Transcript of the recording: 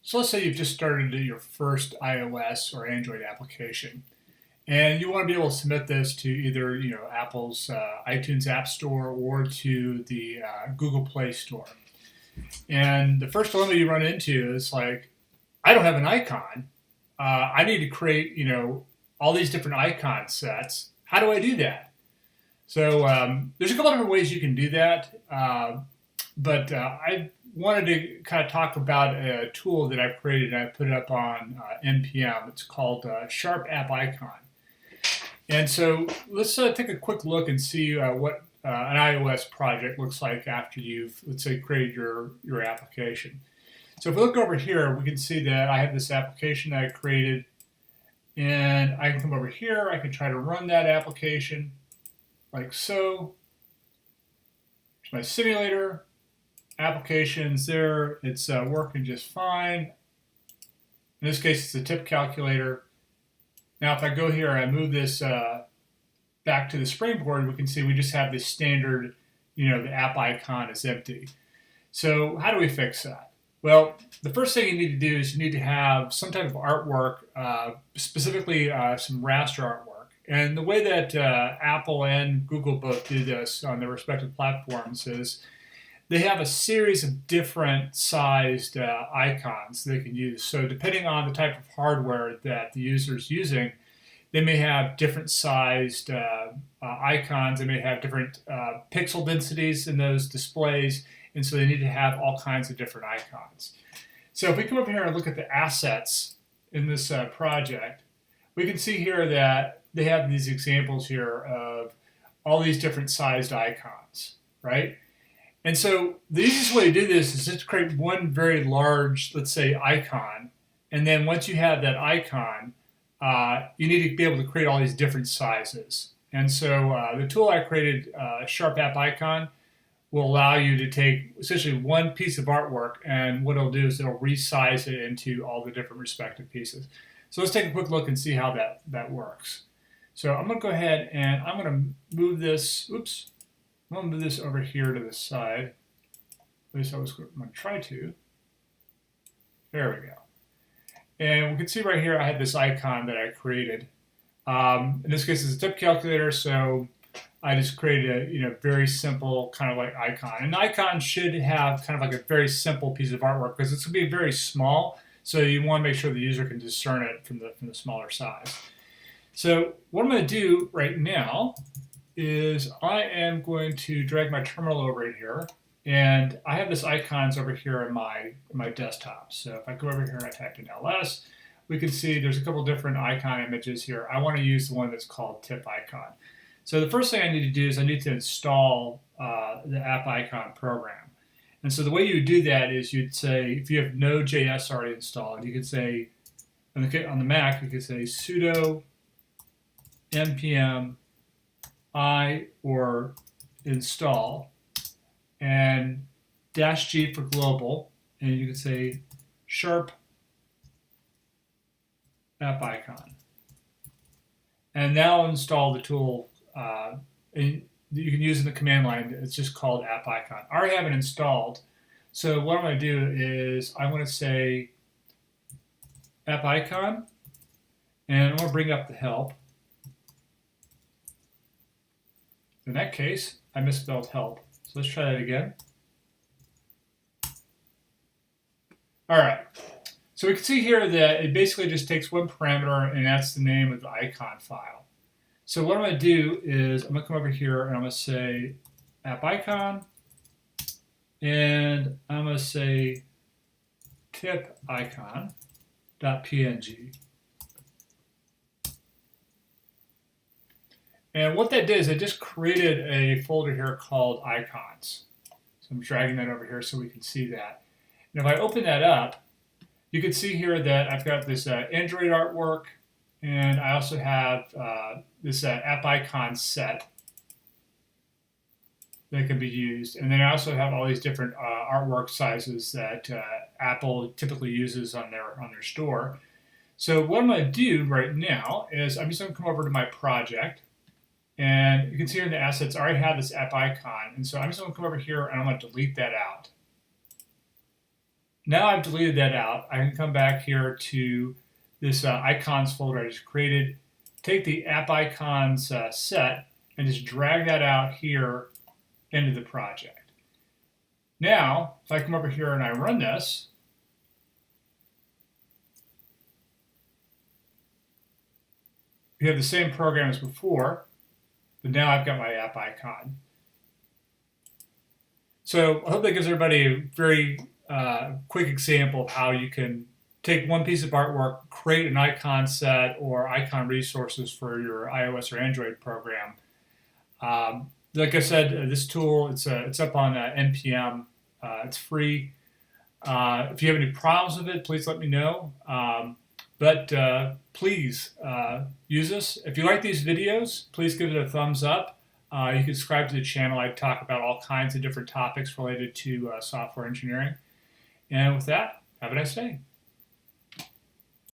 So let's say you've just started your first iOS or Android application, and you want to be able to submit this to either Apple's iTunes App Store or to the Google Play Store. And the first dilemma you run into is like, I don't have an icon. I need to create all these different icon sets. How do I do that? So there's a couple different ways you can do that, but I wanted to kind of talk about a tool that I've created and I put it up on NPM. It's called sharp-appicon. And so let's take a quick look and see what an iOS project looks like after you've, let's say, created your application. So if we look over here, we can see that I have this application that I created, and I can come over here, I can try to run that application like so. Here's my simulator. Applications there, it's working just fine. In this case, it's a tip calculator. Now, if I go here, I move this back to the springboard, we can see we just have this standard, the app icon is empty. So how do we fix that? Well, the first thing you need to do is you need to have some type of artwork, specifically some raster artwork. And the way that Apple and Google both do this on their respective platforms is they have a series of different sized icons they can use. So depending on the type of hardware that the user is using, they may have different sized icons. They may have different pixel densities in those displays. And so they need to have all kinds of different icons. So if we come over here and look at the assets in this project, we can see here that they have these examples here of all these different sized icons, right? And so the easiest way to do this is just to create one very large, let's say, icon. And then once you have that icon, you need to be able to create all these different sizes. And so the tool I created, sharp-appicon, will allow you to take essentially one piece of artwork, and what it'll do is it'll resize it into all the different respective pieces. So let's take a quick look and see how that works. So I'm going to go ahead and I'm going to move this, I'm going to move this over here to the side. At least I was going to try to. There we go. And we can see right here I had this icon that I created. In this case, it's a tip calculator, so I just created a very simple kind of like icon. An icon should have kind of like a very simple piece of artwork because it's going to be very small, so you want to make sure the user can discern it from the smaller size. So what I'm going to do right now is I am going to drag my terminal over here, and I have this icons over here in my desktop. So if I go over here and I type in ls, we can see there's a couple different icon images here. I want to use the one that's called tip icon. So the first thing I need to do is I need to install the AppIcon program. And so the way you would do that is you'd say, if you have Node.js already installed, you could say, on the Mac, you could say sudo npm I or install and -G for global, and you can say sharp appicon. And now install the tool, and you can use in the command line. It's just called AppIcon. I already have it installed, so what I'm going to do is I'm going to say AppIcon, and I'm going to bring up the help. In that case, I misspelled help. So let's try that again. All right. So we can see here that it basically just takes one parameter, and that's the name of the icon file. So what I'm going to do is I'm going to come over here and I'm going to say AppIcon, and I'm going to say tipicon.png. And what that did is I just created a folder here called icons. So I'm dragging that over here so we can see that. And if I open that up, you can see here that I've got this Android artwork, and I also have this AppIcon set that can be used. And then I also have all these different artwork sizes that Apple typically uses on their store. So what I'm going to do right now is I'm just going to come over to my project. And you can see here in the assets, I already have this AppIcon. And so I'm just going to come over here and I'm going to delete that out. Now I've deleted that out. I can come back here to this icons folder I just created, take the AppIcons set, and just drag that out here into the project. Now, if I come over here and I run this, we have the same program as before, but now I've got my app icon. So I hope that gives everybody a very quick example of how you can take one piece of artwork, create an icon set or icon resources for your iOS or Android program. Like I said, this tool, it's up on NPM. It's free. If you have any problems with it, please let me know. But please use this. If you like these videos, please give it a thumbs up. You can subscribe to the channel. I talk about all kinds of different topics related to software engineering. And with that, have a nice day.